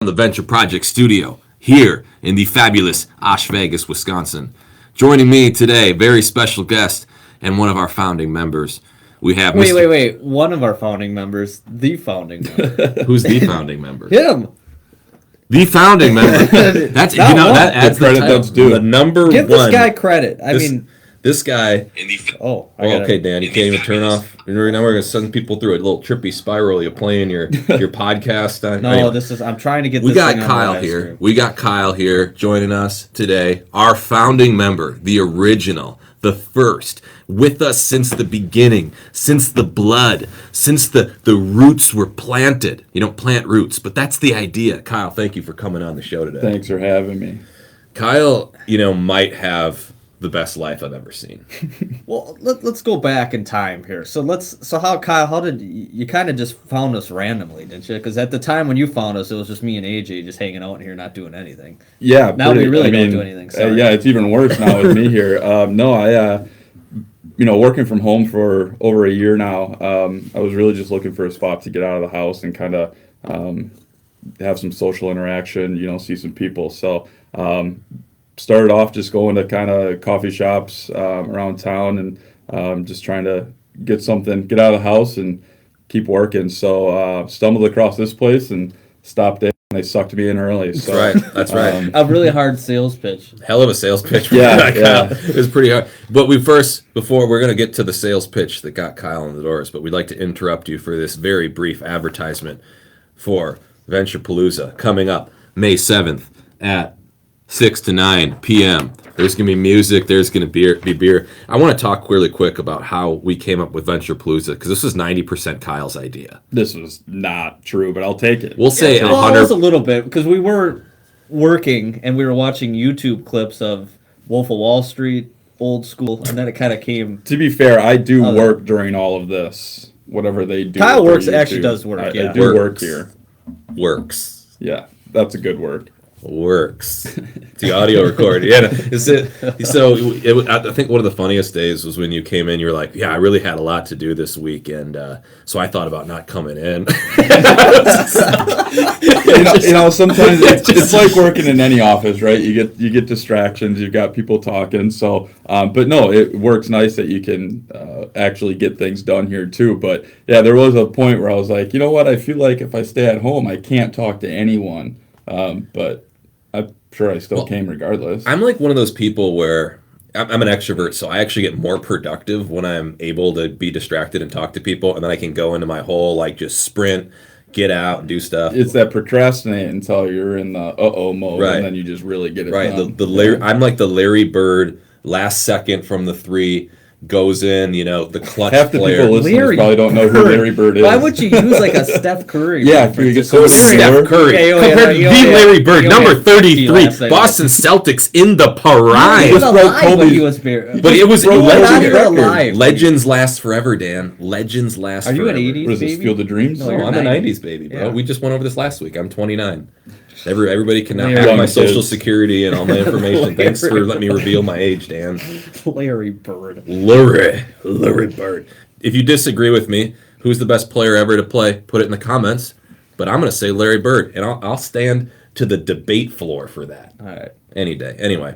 the Venture Project studio here in the fabulous Oshkosh, Wisconsin. Joining me today, very special guest and one of our founding members. We have Wait. One of our founding members, the founding member. Who's the founding member? Him. The founding member. That's that adds the credit title. that's due. The number Give one. this guy credit. This guy. Okay, Dan, you can't even turn off. Now we're gonna send people through a little trippy spiral. You're playing your podcast on. No, anyway. I'm trying to get. We this got thing on Kyle the here. stream. We got Kyle here joining us today. Our founding member, the original, the first, with us since the beginning, since the blood, since the roots were planted. You don't plant roots, but that's the idea. Kyle, thank you for coming on the show today. Thanks for having me. Kyle, might have the best life I've ever seen. Well, let's go back in time here. So Kyle, how did you kind of just found us randomly, didn't you? Because at the time when you found us, it was just me and AJ just hanging out here, not doing anything. Yeah. Now we really don't do anything. Sorry. Yeah, it's even worse now with me here. Working from home for over a year now. I was really just looking for a spot to get out of the house and kind of have some social interaction. See some people. So. Started off just going to kind of coffee shops around town and just trying to get out of the house and keep working. So stumbled across this place and stopped in. They sucked me in early. So, That's right. A really hard sales pitch. Hell of a sales pitch. Yeah. It was pretty hard. But before we're going to get to the sales pitch that got Kyle in the doors, but we'd like to interrupt you for this very brief advertisement for Venture Palooza coming up May 7th at 6 to 9 p.m. There's going to be music. There's going to be beer. I want to talk really quick about how we came up with Venture Palooza, because this was 90% Kyle's idea. This was not true, but I'll take it. We'll say 100. It was a little bit, because we were working and we were watching YouTube clips of Wolf of Wall Street, old school, and then it kind of came. To be fair, I do work during all of this, whatever they do. Kyle actually does work, I yeah. do work here. Works. Yeah, that's a good word. Works. The audio record. Yeah. Is it? So I think one of the funniest days was when you came in. You were like, "Yeah, I really had a lot to do this week, and so I thought about not coming in." Sometimes it's like working in any office, right? You get distractions. You've got people talking. So, but no, it works nice that you can actually get things done here too. But yeah, there was a point where I was like, you know what? I feel like if I stay at home, I can't talk to anyone. But I'm sure I still came regardless. I'm like one of those people where I'm an extrovert, so I actually get more productive when I'm able to be distracted and talk to people, and then I can go into my whole just sprint, get out and do stuff. It's that procrastinate until you're in the mode, right. And then you just really get it done. I'm like the Larry Bird, last second from the three. Goes in, the clutch Half the player. people listening probably don't know who Larry Bird is. Why would you use like a Steph Curry? Yeah, you get so Steph Curry compared to the Larry Bird, number 33, Boston Celtics in the prime. He was alive when he was buried. But it was legendary. Legends last forever, Dan. Legends last forever. Are you an 80s Was baby? this Field of Dreams? No, I'm a 90s baby, bro. Yeah. We just went over this last week. I'm 29. Everybody can now have my social security and all my information. Thanks for letting me reveal my age, Dan. Larry Bird. Larry Bird. If you disagree with me, who's the best player ever to play? Put it in the comments. But I'm going to say Larry Bird, and I'll stand to the debate floor for that. All right. Any day. Anyway,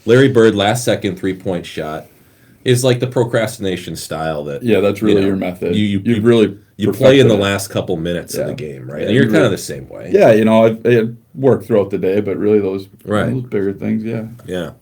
Larry Bird, last second 3-point shot is like the procrastination style that. Yeah, that's really your method. You play in the last couple minutes of the game, right? Yeah, and you're kind of the same way. Yeah, I work throughout the day, but really those bigger things, yeah. Yeah.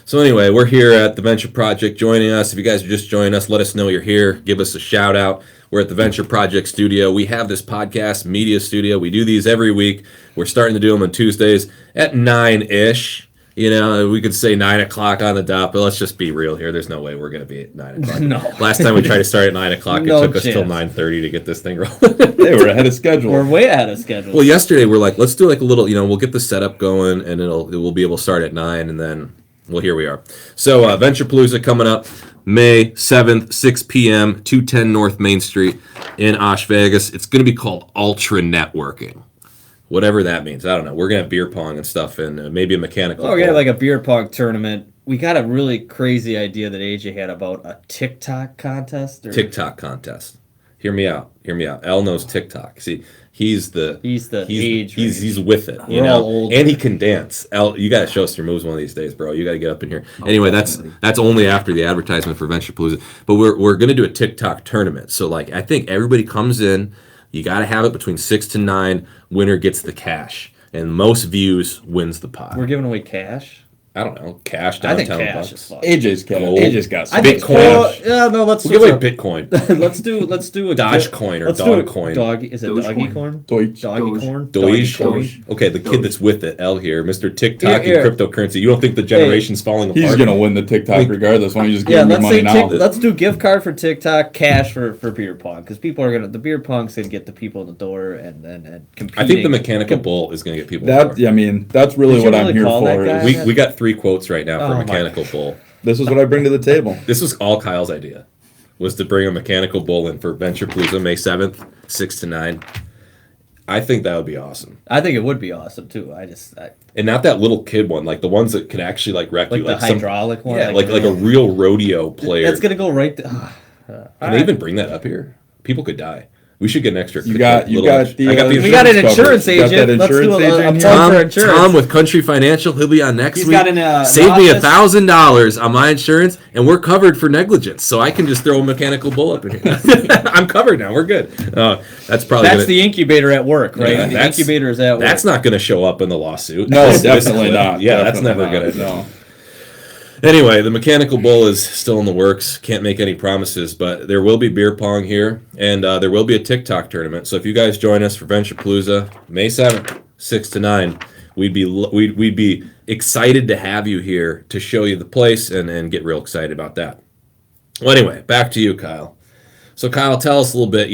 So anyway, we're here at the Venture Project. Joining us, if you guys are just joining us, let us know you're here. Give us a shout out. We're at the Venture Project studio. We have this podcast media studio. We do these every week. We're starting to do them on Tuesdays at 9-ish. We could say 9 o'clock on the dot, but let's just be real here. There's no way we're going to be at 9 o'clock. No. Last time we tried to start at 9 o'clock, No it took us till chance. 9:30 to get this thing rolling. Hey, we're ahead of schedule. We're way ahead of schedule. Well, yesterday we're like, let's do like a little, we'll get the setup going, and we'll be able to start at 9, and then, well, here we are. So Venture Palooza coming up May 7th, 6 p.m., 210 North Main Street in Oshkosh. It's going to be called Ultra Networking. Whatever that means. I don't know. We're going to have beer pong and stuff, and maybe a mechanical. Oh, yeah, like a beer pong tournament. We got a really crazy idea that AJ had about a TikTok contest. TikTok contest. Hear me out. Hear me out. L knows TikTok. See, he's the age he's with it, you We're all know, older. and he can dance. L, you gotta show us your moves one of these days, bro. You gotta get up in here. Anyway, that's only after the advertisement for Venture Palooza. But we're gonna do a TikTok tournament. So like, I think everybody comes in. You gotta have it between 6 to 9. Winner gets the cash, and most views wins the pot. We're giving away cash. I don't know, cash I think downtown cash bucks. is fun. AJ's got Gold. AJ's got some. I think Bitcoin. yeah, no, let's We'll give away switch up. Bitcoin. Let's do a Dogecoin or let's do a Dogcoin. Doggy, is it Doggy Dogecoin. corn? Doge. Doggy corn? Doge. Doge. Okay, the kid that's with it, L here, Mr. TikTok Here. and cryptocurrency. You don't think the generation's falling apart? He's gonna win the TikTok regardless. Why don't you just give Yeah, him your let's money say now? let's do gift card for TikTok, cash for beer pong, because people are the beer pong's gonna get the people in the door and competing. I think the mechanical bull is going to get people. That I mean, that's really Did you what I'm really here call that for. guy? is- we got 3 quotes right now for Oh my mechanical bull. This is what I bring to the table. This was all Kyle's idea, was to bring a mechanical bull in for Venture Palooza May 7th, 6 to 9. I think that would be awesome. I think it would be awesome too. And not that little kid one, like the ones that could actually like wreck Like you, the like some, hydraulic one. yeah, like a real rodeo player. That's gonna go right. Can they even bring that up here? People could die. We should get an extra. You got the. I got the We got an insurance coverage. You got that agent. Let's do insurance a agent plug here? for insurance. Tom with Country Financial, he'll be on next He's week. got an, Save me office. $1,000 on my insurance, and we're covered for negligence. So I can just throw a mechanical bull up in here. I'm covered now. We're good. That's probably That's gonna, the incubator at work, right? Yeah, the that's- incubator is at work. that's not going to show up in the lawsuit. No, This- definitely not. Yeah, that's Definitely never not. going to. No. Anyway, the mechanical bull is still in the works. Can't make any promises, but there will be beer pong here, and there will be a TikTok tournament. So if you guys join us for Venture Palooza, May 7th, 6 to 9, we'd be excited to have you here to show you the place and get real excited about that. Well, anyway, back to you, Kyle. So Kyle, tell us a little bit.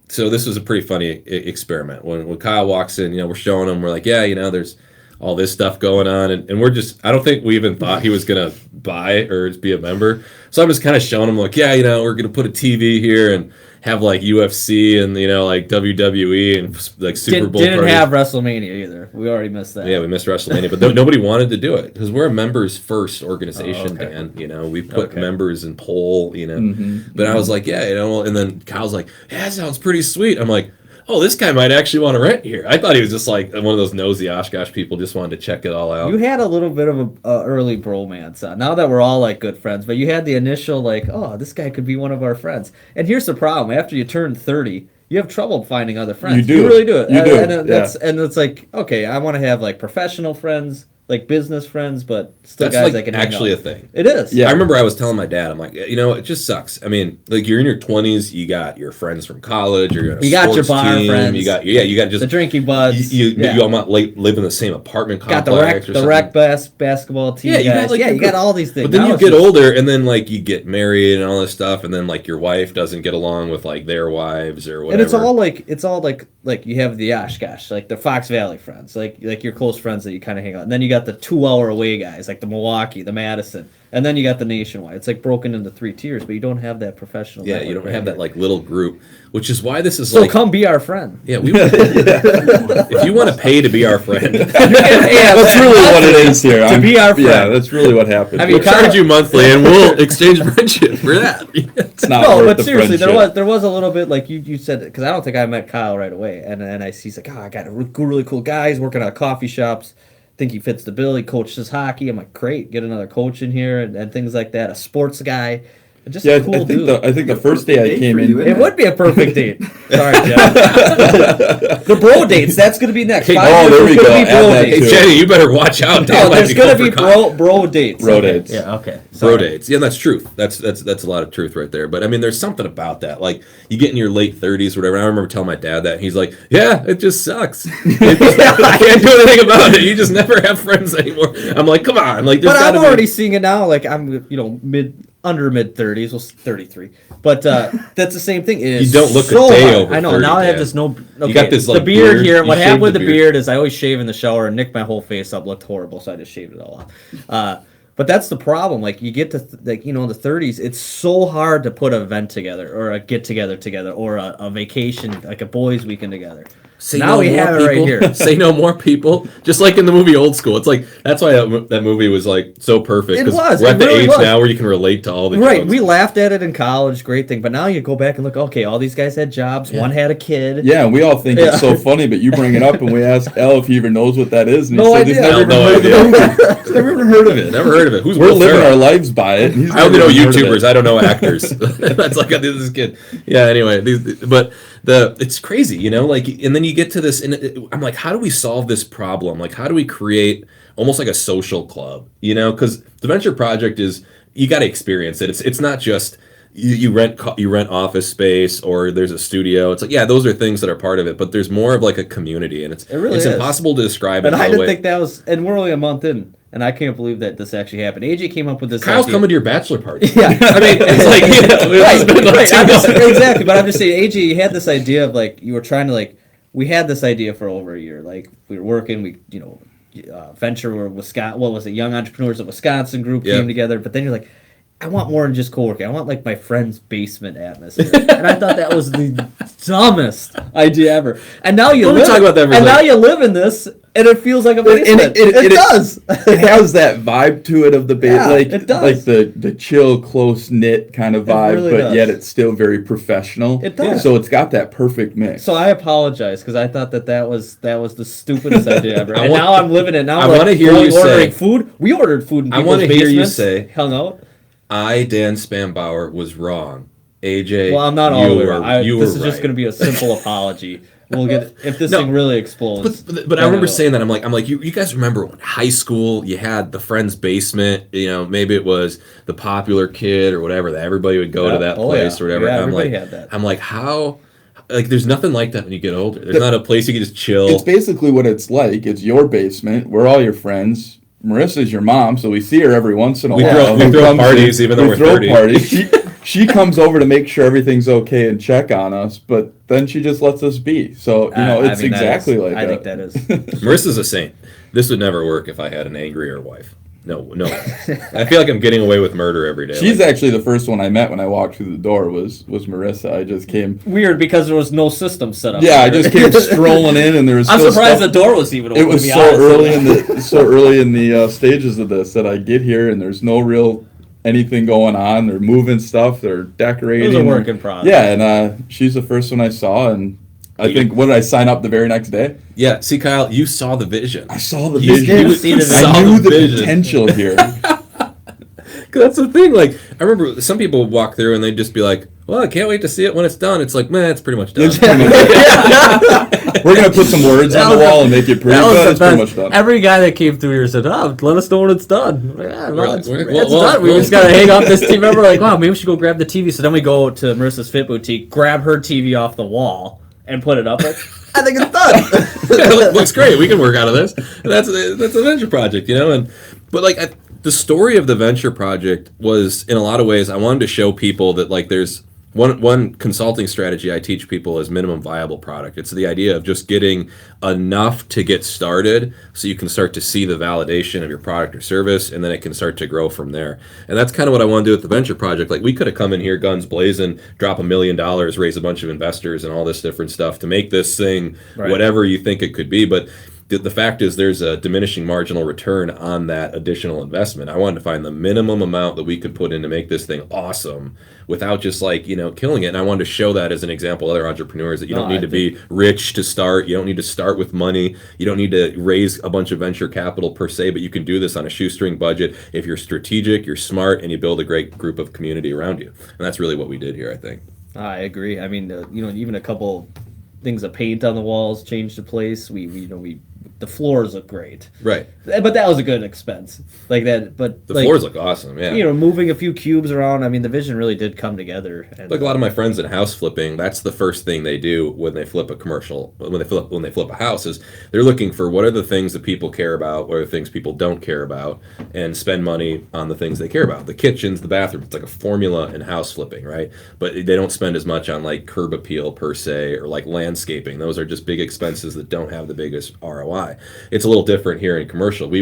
So this was a pretty funny experiment. When Kyle walks in, we're showing him. We're like, yeah, there's all this stuff going on, and we're just, I don't think we even thought he was gonna buy or be a member. So I'm just kind of showing him like, yeah, we're gonna put a TV here and have like UFC and like WWE and like Super Bowl. Didn't parties. have WrestleMania either. We already missed that. Yeah, we missed WrestleMania, but nobody wanted to do it because we're a members first organization, Oh, okay. Dan. We put Okay. members in poll, But I was like, yeah, and then Kyle's like, yeah, that sounds pretty sweet. I'm like, oh, this guy might actually want to rent here. I thought he was just like one of those nosy Oshkosh people, just wanted to check it all out. You had a little bit of a early bromance. Now that we're all like good friends, but you had the initial like, oh, this guy could be one of our friends. And here's the problem: after you turn 30, you have trouble finding other friends. You do. You really do. You do, And it's like, okay, I want to have like professional friends, like business friends, but still That's guys like that can hang actually out. a thing. It is. Yeah. I remember I was telling my dad, I'm like, it just sucks. I mean, like you're in your 20s, you got your friends from college, or you're in a You got your sports bar team, friends. you got just The drinking buds. you all might live in the same apartment got complex. the rec basketball team. Yeah, you got, guys. like, yeah, your you got group. all these things. But then Now you it's get just- older, and then like you get married and all this stuff, and then like your wife doesn't get along with like their wives or whatever. And it's all like you have the Oshkosh, like the Fox Valley friends, like your close friends that you kind of hang out. And then you got the 2 hour away guys, like the Milwaukee, the Madison, and then you got the nationwide. It's like broken into 3 tiers, but you don't have that professional. Yeah, network you don't right have that here. like little group, which is why this is So like. come be our friend. Yeah, we. If you want to pay to be our friend, That's really what it is here. To be our friend. Yeah, that's really what happened. I mean, we'll charge you monthly, and we'll exchange friendship for that. it's not No, worth but the seriously, friendship. there was a little bit like you said, because I don't think I met Kyle right away, and he's like, oh, I got a really cool guy. He's working at coffee shops. Think he fits the bill. He coaches hockey. I'm like, great, get another coach in here and things like that. A sports guy, just Yeah, a cool dude. I think the first day I Date came for in, you, It would be a perfect date. Sorry, Jeff. The bro dates. That's gonna be next. Hey, 5 oh, years, there there's we gonna go. be Add bro that dates. too. Hey, Jenny, you better watch out. No, there's gonna be bro dates. Bro Okay. dates. Yeah. Okay. Bro Sorry. dates. Yeah, that's truth. That's a lot of truth right there. But I mean, there's something about that. Like you get in your late 30s or whatever. And I remember telling my dad that, and he's like, "Yeah, it just sucks. I can't do anything about it. You just never have friends anymore." I'm like, "Come on!" Like, there's But I'm gotta be- already seeing it now. Like I'm, under mid 30s, well 33. But that's the same thing. It is You don't look a so day hard. over I know. 30, Now I have Dan. this no. Okay, You got this, the like, beard beard. here. You What shaved happened with the the beard. beard is I always shave in the shower and nick my whole face up. Looked horrible, so I just shaved it all off. But that's the problem. Like you get to the 30s, it's so hard to put an event together or a get together or a vacation, like a boys' weekend together. Say Now no we more have it right people. here. Say no more people. Just like in the movie Old School. It's like, that's why that movie was like so perfect. It 'cause was. we're It at the really age was. now where you can relate to all the Right, jokes. we laughed at it in college, great thing. But now you go back and look, okay, all these guys had jobs. One had a kid. Yeah, and we all think Yeah. it's so funny, but you bring it up and we ask Al if he even knows what that is, and he No said he's idea. never even No heard idea. of it. He's never even heard of it. Never heard of it. Who's We're Will living Ferrell? our lives by it. And he's I only never know even heard of YouTubers. it. I don't know actors. That's like this kid. Yeah. Anyway, but it's crazy, you know. Like, and then you get to this, and I'm like, how do we solve this problem? Like, how do we create almost like a social club? You know, because the Venture Project is, you got to experience it. It's not just you rent office space or there's a studio. It's like, yeah, those are things that are part of it, but there's more of like a community, and It really it's is. impossible to describe it. And I the didn't way. think that was, and we're only a month in, and I can't believe that this actually happened. AJ came up with this. Kyle's idea. coming to your bachelor party. Yeah, I mean, it's like, you know, it's been like right. 2 I'm just, months. exactly. But I'm just saying, AJ, you had this idea of like you were trying to like. We had this idea for over a year. Like we were working. Venture or Wisconsin. What was it? Young Entrepreneurs of Wisconsin group Yeah. came together. But then you're like, I want more than just co-working. I want like my friend's basement atmosphere. And I thought that was the dumbest idea ever. And now you Let me live. talk about that for a and now second. you live in this, and it feels like a basement. It does. It has that vibe to it of the Yeah, like it does. like the chill, close knit kind of vibe, really but does. yet it's still very professional. It does. So it's got that perfect mix. So I apologize because I thought that was the stupidest idea ever. I And want- now I'm living it. Now I we're wanna hear you ordering say- food. We ordered food in I people's wanna hear you basements, say- hung out. Dan Spambauer was wrong. AJ, Well, I'm not all the way were- around. you This were is just right. going to be a simple apology. We'll get if this No, thing really explodes. But I remember saying that. I'm like, you guys remember when high school you had the friend's basement, you know, maybe it was the popular kid or whatever, that everybody would go Yeah. to that Oh, place yeah. or whatever. Yeah, And I'm everybody like, had that. I'm like, how, like, there's nothing like that when you get older. There's not a place you can just chill. It's basically what it's like. It's your basement. We're all your friends. Marissa's your mom, so we see her every once in a We while. throw Who comes parties in- even though we we're throw 30. parties. She comes over to make sure everything's okay and check on us, but then she just lets us be. So it's exactly like that. I think that is. Marissa's a saint. This would never work if I had an angrier wife. No. I feel like I'm getting away with murder every day. She's Like, actually the first one I met when I walked through the door was Marissa. I just came. Weird because there was no system set up. Yeah, I there. just came strolling in, and there was. I'm still surprised stuff- the door was even open. It was to be so honest. early in the stages of this that I get here and there's no real anything going on. They're moving stuff. They're decorating. It was a work in progress. Yeah, and she's the first one I saw, and I think what did I sign up the very next day? yeah, see, Kyle, you saw the vision. I saw the You vision. did see the vision. I Saw knew the the vision. potential here. 'Cause that's the thing. Like, I remember some people would walk through and they'd just be like, well, I can't wait to see it when it's done. It's like, man, it's pretty much done. We're gonna put some words That on the was wall the- and make it pretty, That was but the it's pretty best. much done. Every guy that came through here said, "Oh, let us know when it's done." Yeah, no, it's Well, done. We just gotta hang up this TV. Remember, like, wow, maybe we should go grab the TV. So then we go to Marissa's Fit Boutique, grab her TV off the wall, and put it up. Like, I think it's done. It looks great. We can work out of this. And that's a venture project, you know. But like the story of the venture project was, in a lot of ways, I wanted to show people that like there's one consulting strategy I teach people is minimum viable product. It's the idea of just getting enough to get started, so you can start to see the validation of your product or service, and then it can start to grow from there. And that's kind of what I want to do with the venture project. Like, we could have come in here guns blazing, drop $1 million, raise a bunch of investors, and all this different stuff to make this thing Right. whatever you think it could be. But the fact is there's a diminishing marginal return on that additional investment. I wanted to find the minimum amount that we could put in to make this thing awesome without just like, you know, killing it. And I wanted to show that as an example to other entrepreneurs that you don't need to be rich to start. You don't need to start with money. You don't need to raise a bunch of venture capital per se, but you can do this on a shoestring budget if you're strategic, you're smart, and you build a great group of community around you. And that's really what we did here, I think. I agree. I mean, even a couple things of paint on the walls changed the place. The floors look great, Right. but that was a good expense, like that. But The floors look awesome, yeah. Moving a few cubes around. I mean, the vision really did come together. And, Like a lot of my friends in house flipping, that's the first thing they do when they flip a commercial. When they flip a house, is they're looking for what are the things that people care about, what are the things people don't care about, and spend money on the things they care about. The kitchens, the bathrooms. It's like a formula in house flipping, right? But they don't spend as much on like curb appeal per se or like landscaping. Those are just big expenses that don't have the biggest ROI. ROI. It's a little different here in commercial. We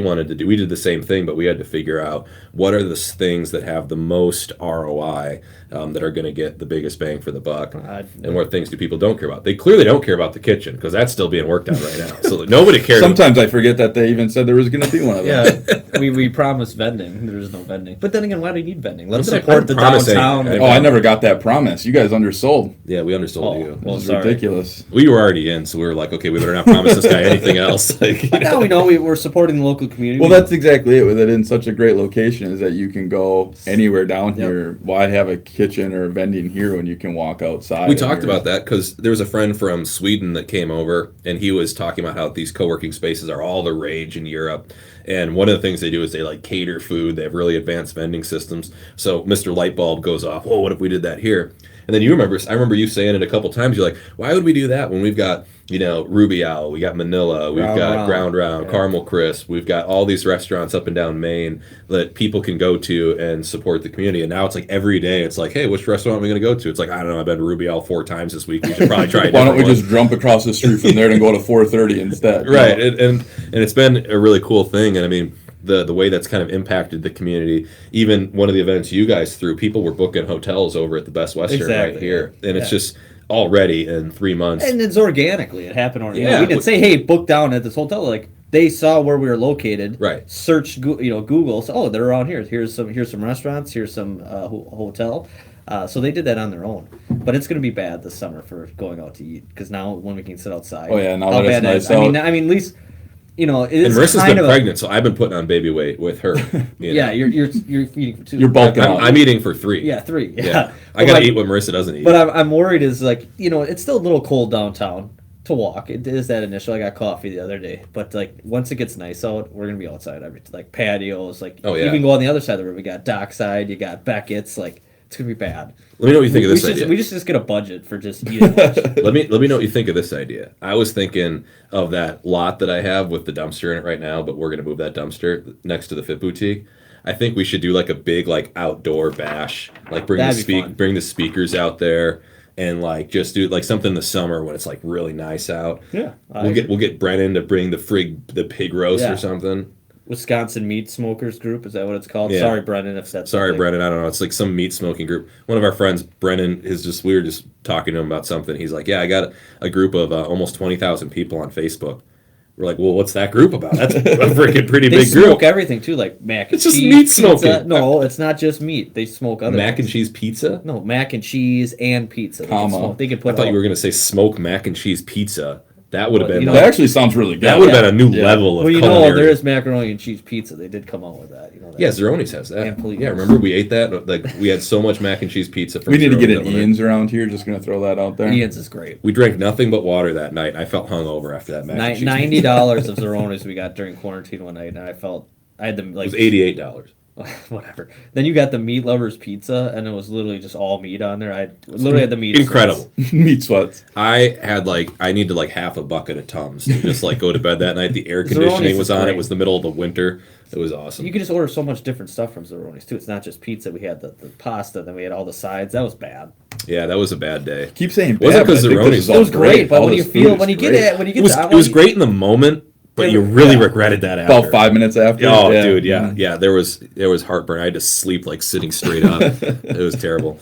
did the same thing, but we had to figure out what are the things that have the most ROI, that are going to get the biggest bang for the buck, and what things do people don't care about. They clearly don't care about the kitchen, because that's still being worked on right now. So nobody cares. Sometimes I forget that they even said there was going to be one of them. Yeah, we promised vending. There's no vending. But then again, why do you need vending? Let's I'm support the promising. downtown. Oh, I never got that promise. You guys undersold. Yeah, we undersold Oh, you. well, It's sorry. ridiculous. We were already in, so we were like, okay, we better not promise this guy anything else. Like, But now we know we're supporting the local community. Well, that's exactly it with it in such a great location is that you can go anywhere down here. Why have a kitchen or vending here when you can walk outside? we talked about that because there was a friend from Sweden that came over, and he was talking about how these co-working spaces are all the rage in Europe. And one of the things they do is they like cater food. They have really advanced vending systems. So Mr. Lightbulb goes off, "Whoa, what if we did that here?" And then I remember you saying it a couple times. You're like, "Why would we do that when we've got, Ruby Owl, we got Manila, we've got Ground Round, Caramel Crisp, we've got all these restaurants up and down Maine that people can go to and support the community." And now it's like every day, it's like, "Hey, which restaurant are we going to go to?" It's like, I don't know, I've been to Ruby Owl 4 times this week. We should probably try. Why don't we just jump across the street from there and go to 4:30 instead? Right, and it's been a really cool thing, and I mean the way that's kind of impacted the community. Even one of the events you guys threw, people were booking hotels over at the Best Western right here, and it's just already in 3 months. And it's organically. It happened organically. Yeah. We didn't say, "Hey, book down at this hotel." Like they saw where we were located. Right. Searched, Google. So, oh, they're around here. Here's some restaurants. Here's some hotel. So they did that on their own. But it's going to be bad this summer for going out to eat because now when we can sit outside. Oh, yeah, now how that it's bad it is. nice out. I mean, at least it And is Marissa's kind been of pregnant, so I've been putting on baby weight with her. Yeah, you're feeding for 2. You're bulking out. I'm eating for 3. Yeah, 3. Yeah. Yeah. I But gotta like- eat what Marissa doesn't eat. But I'm worried is like, it's still a little cold downtown to walk. It is that initial. I got coffee the other day. But like once it gets nice out, we're going to be outside like patios. Like Oh, yeah. even go on the other side of the road. We got dockside. You got Beckett's. Like it's going to be bad. Let me know what you think of this we idea. We just get a budget for just eating lunch. Let me know what you think of this idea. I was thinking of that lot that I have with the dumpster in it right now, but we're gonna move that dumpster next to the Fit Boutique. I think we should do like a big like outdoor bash, like That'd be fun. bring the speakers out there, and like just do like something in the summer when it's like really nice out. Yeah, we'll get Brennan to bring the pig roast Yeah. or something. Wisconsin Meat Smokers Group, is that what it's called? Yeah. Sorry, Brendan, if that's Sorry, something. Brennan. I don't know. It's like some meat smoking group. One of our friends, Brennan, we were just talking to him about something. He's like, "Yeah, I got a group of almost 20,000 people on Facebook." We're like, "Well, what's that group about?" That's a freaking pretty They big smoke group. everything too, like mac and It's just cheese. meat pizza. smoking. No, it's not just meat. They smoke other Mac and things. cheese pizza. No, mac and cheese and pizza. They can Comma. smoke. They can I put. thought you all- were gonna say smoke mac and cheese pizza. That would have Well, been you know, That actually sounds really good. that would have Yeah. been a new Yeah. level of Well, culinary. there is macaroni and cheese pizza. They did come out with that. That. Yeah, Zeroni's has that. And Politos. Yeah, remember we ate that? Like we had so much mac and cheese pizza. From We need to get Zeroni an that one night. Ian's around here. Just going to throw that out there. Ian's is great. We drank nothing but water that night. I felt hungover after that mac and cheese. $90 of Zeronis we got during quarantine one night, and I had them It like was $88. whatever. Then you got the meat lovers pizza, and it was literally just all meat on there. I literally had the meat. Incredible. Meat sweats. I needed like half a bucket of Tums to just like go to bed that night. The air conditioning Zeroni's was is on. It great. was the middle of the winter. It was awesome. You could just order so much different stuff from Zeronis too. It's not just pizza. We had the pasta, then we had all the sides. That was bad. Yeah, that was a bad day. Keep saying Was it bad, but 'cause I think Zeroni's- this is It all was great, but All when you this feel food when is you get great. it when you get It was great in the moment, but you really regretted that after. About 5 minutes after. Oh, dude, yeah. There was heartburn. I had to sleep like sitting straight up. It was terrible.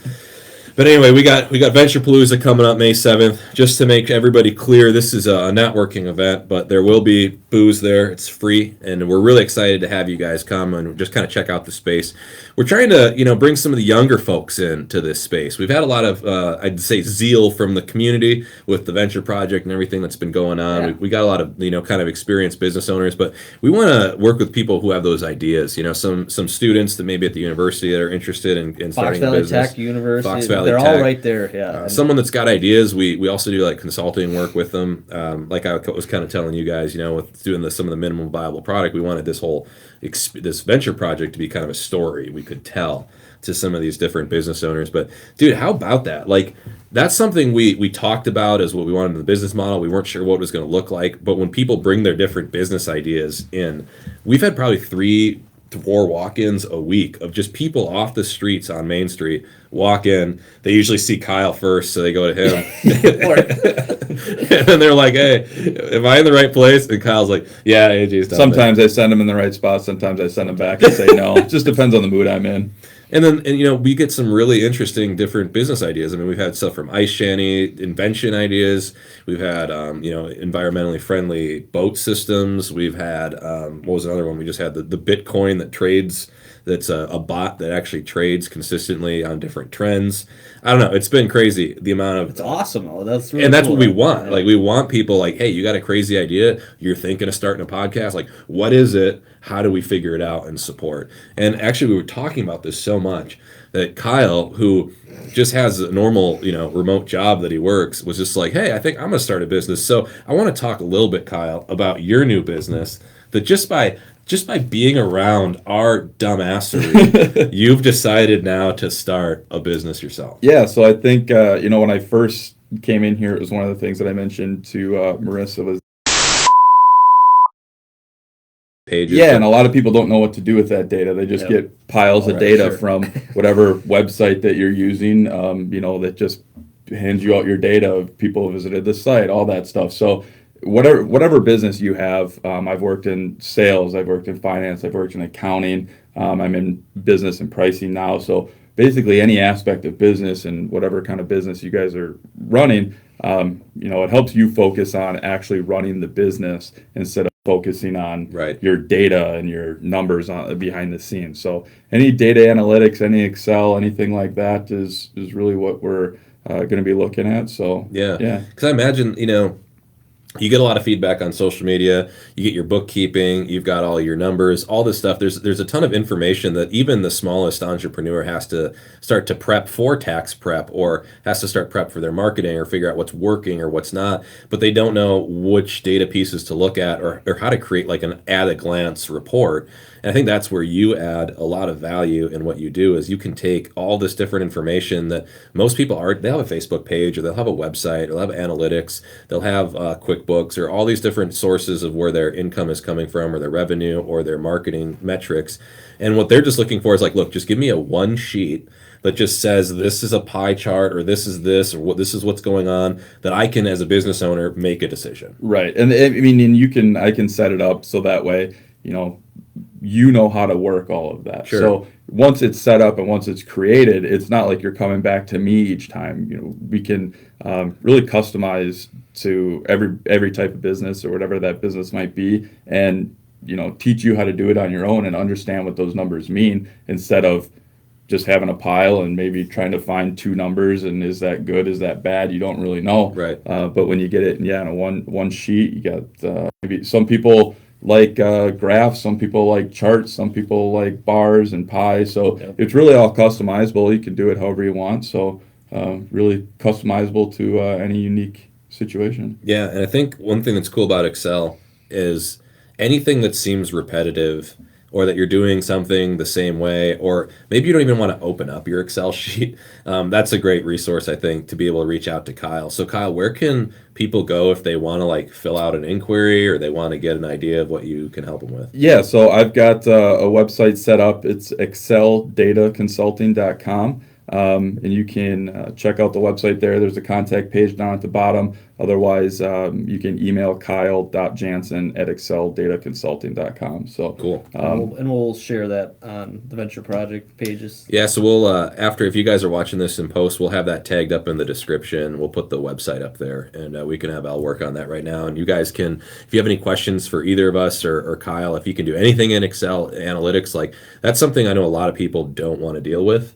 But anyway, we got Venture Palooza coming up May 7th. Just to make everybody clear, this is a networking event, but there will be booze there. It's free, and we're really excited to have you guys come and just kind of check out the space. We're trying to, bring some of the younger folks into this space. We've had a lot of, I'd say, zeal from the community with the Venture Project and everything that's been going on. Yeah. We got a lot of, kind of experienced business owners, but we want to work with people who have those ideas. Some students that maybe at the university that are interested in Fox starting a Valley business. Tech University. Fox Valley They're Tech. all right there. Yeah. And Someone that's got ideas. We also do like consulting work with them. Like I was kind of telling you guys, with doing some of the minimum viable product, we wanted this whole this venture project to be kind of a story we could tell to some of these different business owners. But dude, how about that? Like that's something we talked about as what we wanted in the business model. We weren't sure what it was going to look like, but when people bring their different business ideas in, we've had probably three 4 walk-ins a week of just people off the streets on Main Street walk in. They usually see Kyle first, so they go to him. And then they're like, hey, am I in the right place? And Kyle's like, yeah, AJ's down Sometimes I send them in the right spot. Sometimes I send them back and say no. It just depends on the mood I'm in. And we get some really interesting different business ideas. I mean, we've had stuff from Ice Shanty, invention ideas. We've had, environmentally friendly boat systems. We've had, what was another one? We just had the Bitcoin that trades, that's a bot that actually trades consistently on different trends. I don't know. It's been crazy, the amount of... It's awesome, though. That's really and that's cool. what we want. Yeah. Like, we want people like, hey, you got a crazy idea. You're thinking of starting a podcast. Like, what is it? How do we figure it out and support? And actually, we were talking about this so much that Kyle, who just has a normal, remote job that he works, was just like, hey, I think I'm going to start a business. So I want to talk a little bit, Kyle, about your new business that just by being around our dumbassery, you've decided now to start a business yourself. Yeah, so I think, when I first came in here, it was one of the things that I mentioned to Marissa was, Pages. yeah, and a lot of people don't know what to do with that data. They just get piles of data from whatever website that you're using, that just hands you out your data of people who visited the site, all that stuff. So whatever business you have, I've worked in sales, I've worked in finance, I've worked in accounting, I'm in business and pricing now. So basically any aspect of business and whatever kind of business you guys are running, it helps you focus on actually running the business instead of focusing on your data and your numbers behind the scenes. So any data analytics, any Excel, anything like that is really what we're going to be looking at. So yeah, because I imagine you get a lot of feedback on social media. You get your bookkeeping. You've got all your numbers, all this stuff. There's a ton of information that even the smallest entrepreneur has to start to prep for tax prep, or has to start prep for their marketing, or figure out what's working or what's not. But they don't know which data pieces to look at, or how to create like an at-a-glance report. And I think that's where you add a lot of value in what you do, is you can take all this different information that most people they'll have a Facebook page, or they'll have a website, or they'll have analytics, they'll have QuickBooks, or all these different sources of where their income is coming from, or their revenue, or their marketing metrics. And what they're just looking for is like, look, just give me a one sheet that just says this is a pie chart, or this is this, or this is what's going on, that I can, as a business owner, make a decision. Right. And I mean, I can set it up so that way, you know how to work all of that. Sure. So once it's set up and once it's created, it's not like you're coming back to me each time. We can really customize to every type of business or whatever that business might be, and teach you how to do it on your own and understand what those numbers mean, instead of just having a pile and maybe trying to find two numbers, and is that good, is that bad? You don't really know. Right. But when you get it, in a one sheet, you got maybe some people like graphs, some people like charts, some people like bars and pies. So it's really all customizable. You can do it however you want. So really customizable to any unique situation. Yeah, and I think one thing that's cool about Excel is anything that seems repetitive, or that you're doing something the same way, or maybe you don't even want to open up your Excel sheet. That's a great resource, I think, to be able to reach out to Kyle. So Kyle, where can people go if they want to like fill out an inquiry, or they want to get an idea of what you can help them with? Yeah, so I've got a website set up. It's excelldataconsulting.com. And you can check out the website there. There's a contact page down at the bottom. Otherwise, you can email kyle.jansen@excelldataconsulting.com. So cool. And we'll share that on the Venture Project pages. Yeah, so we'll, if you guys are watching this in post, we'll have that tagged up in the description. We'll put the website up there, and we can have Al work on that right now. And you guys can, if you have any questions for either of us or Kyle, if you can do anything in Excel analytics, like that's something I know a lot of people don't want to deal with.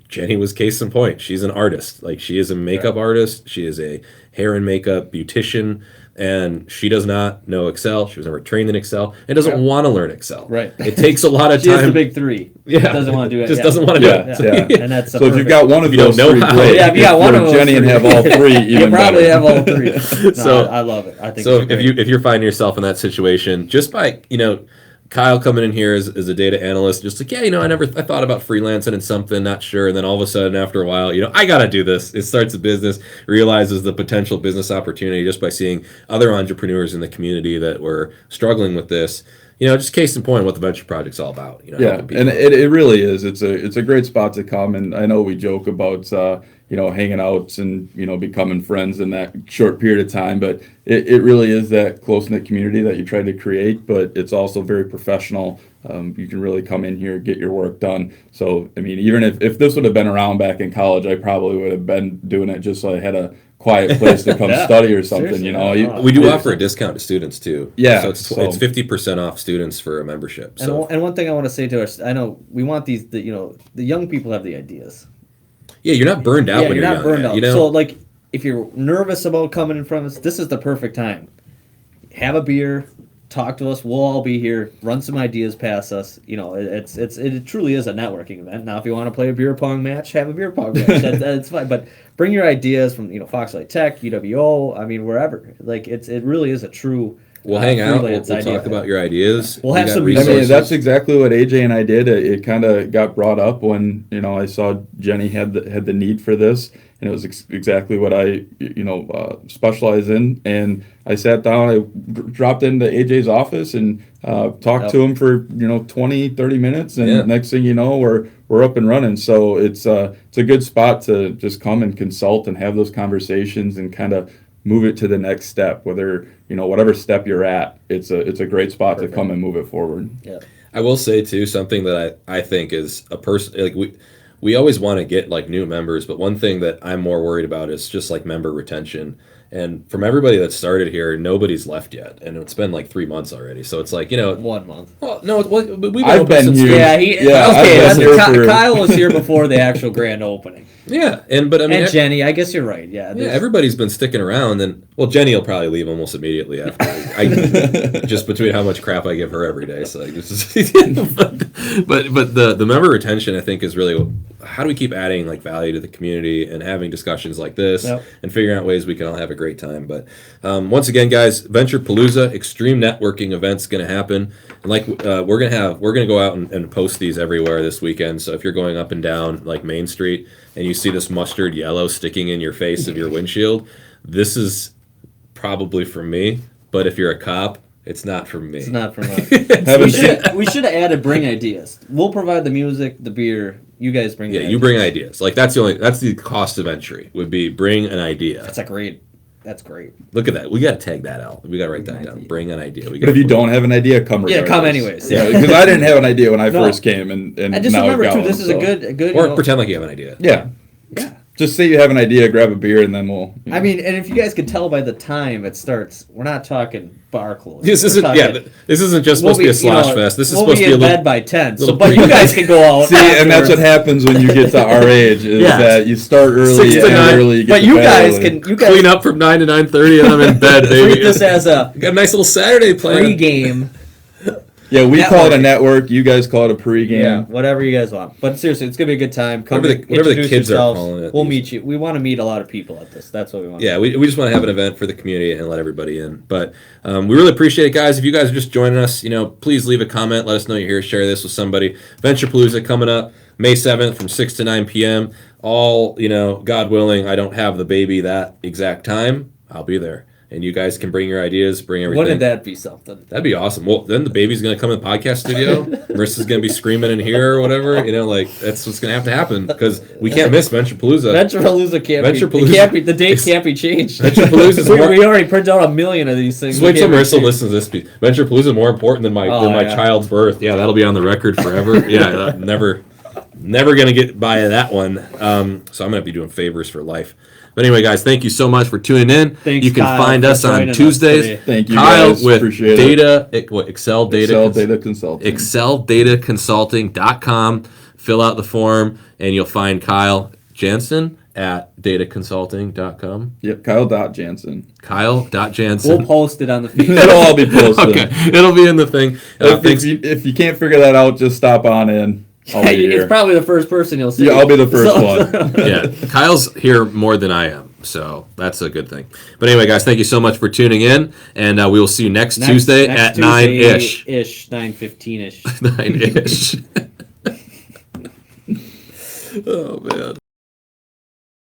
Jenny was case in point. She's an artist. Like, she is a makeup artist. She is a hair and makeup beautician, and she does not know Excel. She was never trained in Excel and doesn't want to learn Excel. Right. It takes a lot of She has time. the big three. Yeah. Doesn't want to do it. Just doesn't want to do it. Yeah. And that's So if you've got one of If you those don't know three, how. great. Yeah, if you got one of those Jenny and three. have all three, even You probably better. have all three. No, So- I love it. I think So it's great. if you're finding yourself in that situation, just by Kyle coming in here as a data analyst, just like, yeah, I thought about freelancing and something, not sure. And then all of a sudden, after a while, I got to do this. It starts a business, realizes the potential business opportunity just by seeing other entrepreneurs in the community that were struggling with this. Just case in point, what the Venture Project's all about. Yeah, and it really is. It's a great spot to come. And I know we joke about hanging out and becoming friends in that short period of time, but it really is that close knit community that you try to create. But it's also very professional. You can really come in here, get your work done. So I mean, even if this would have been around back in college, I probably would have been doing it just so I had a quiet place to come study or something. We do offer a discount to students too. Yeah, so it's 50% off students for a membership. So. And one thing I want to say to us, I know we want the young people have the ideas. Yeah, you're not burned out when you're not burned out. Yet, So like, if you're nervous about coming in front of us, this is the perfect time. Have a beer, talk to us. We'll all be here. Run some ideas past us. It truly is a networking event. Now, if you want to play a beer pong match, have a beer pong match. That's fine. But bring your ideas from Fox Light Tech, UWO. I mean, wherever. Like it really is a true. We'll hang out. We'll talk about your ideas. We'll have some resources. I mean, that's exactly what AJ and I did. It kind of got brought up when I saw Jenny had the need for this, and it was exactly what I specialize in. And I sat down. I dropped into AJ's office and talked to him for 20, 30 minutes, and next thing you know, we're up and running. So it's a good spot to just come and consult and have those conversations and kind of move it to the next step, whether whatever step you're at. It's a great spot to come and move it forward. Yeah, I will say too, something that I think is a person, like we always want to get like new members, but one thing that I'm more worried about is just like member retention. And from everybody that started here, nobody's left yet, and it's been like 3 months already. So it's like 1 month. Well, no, we've been I've open been since here. Okay. Kyle was here before the actual grand opening. Yeah, but I mean, and Jenny, I guess you're right. Yeah, everybody's been sticking around, and Jenny will probably leave almost immediately after. Just between how much crap I give her every day. So but the member retention, I think, is really how do we keep adding like value to the community and having discussions like this and figuring out ways we can all have a great time. But once again, guys, Venture Palooza, extreme networking event's going to happen, and like we're gonna go out and post these everywhere this weekend. So if you're going up and down like Main Street and you see this mustard yellow sticking in your face of your windshield, this is probably from me. But if you're a cop, it's not from me. It's not from us. we should have added bring ideas. We'll provide the music, the beer. You guys bring. You bring ideas. Like that's the cost of entry would be bring an idea. That's great. Look at that. We got to tag that out. We got to write that down. Bring an idea. But if you don't have an idea, come regardless. Yeah, come anyways. Yeah, because I didn't have an idea when I first came, and just now remember I've got too. one, This is a good. Or pretend like you have an idea. Yeah. Just say you have an idea, grab a beer, and then we'll. I mean, and if you guys can tell by the time it starts, we're not talking bar closing. This isn't just supposed to be a slosh fest. This is supposed to be a little bed by 10. So, but you guys can go out. See, and that's what happens when you get to our age is that you start early 6 to 9, early. You get but you guys can clean up from 9 to 9:30, and I'm in bed, baby. Treat this as a got a nice little Saturday plan. Pre-game. Yeah, we call it a network. You guys call it a pregame. Yeah, whatever you guys want. But seriously, it's gonna be a good time. Come whatever the kids are calling it. We'll meet you. We want to meet a lot of people at this. That's what we want. Yeah, we just want to have an event for the community and let everybody in. But we really appreciate it, guys. If you guys are just joining us, please leave a comment. Let us know you're here. Share this with somebody. Venture Palooza coming up May 7th from 6 to 9 p.m. All, God willing, I don't have the baby that exact time. I'll be there. And you guys can bring your ideas, bring everything. Wouldn't that be something? That'd be awesome. Well, then the baby's going to come in the podcast studio. Marissa's going to be screaming in here or whatever. That's what's going to have to happen because we can't miss Venture Palooza. Venture Palooza can't be. The date can't be changed. Venture Palooza we already printed out 1 million of these things. Just wait till Marissa listens to this piece. Venture Palooza is more important than my child's birth. Yeah, that'll be on the record forever. Yeah, never going to get by that one. So I'm going to be doing favors for life. But anyway, guys, thank you so much for tuning in. Thanks, you can Kyle, find us on Tuesdays. Thank you, Kyle guys. with Appreciate Excell Data Consulting. ExcellDataConsulting.com. Fill out the form, and you'll find Kyle Jansen at dataconsulting.com. Yep, Kyle.Jansen. Kyle.Jansen. We'll post it on the feed. It'll all be posted. Okay, it'll be in the thing. If you can't figure that out, just stop on in. I'll be It's here. probably the first person you'll see. Yeah, I'll be the first one. Yeah, Kyle's here more than I am, so that's a good thing. But anyway, guys, thank you so much for tuning in, and we will see you next Tuesday at 9-ish. 9:15-ish. 9-ish. Oh, man.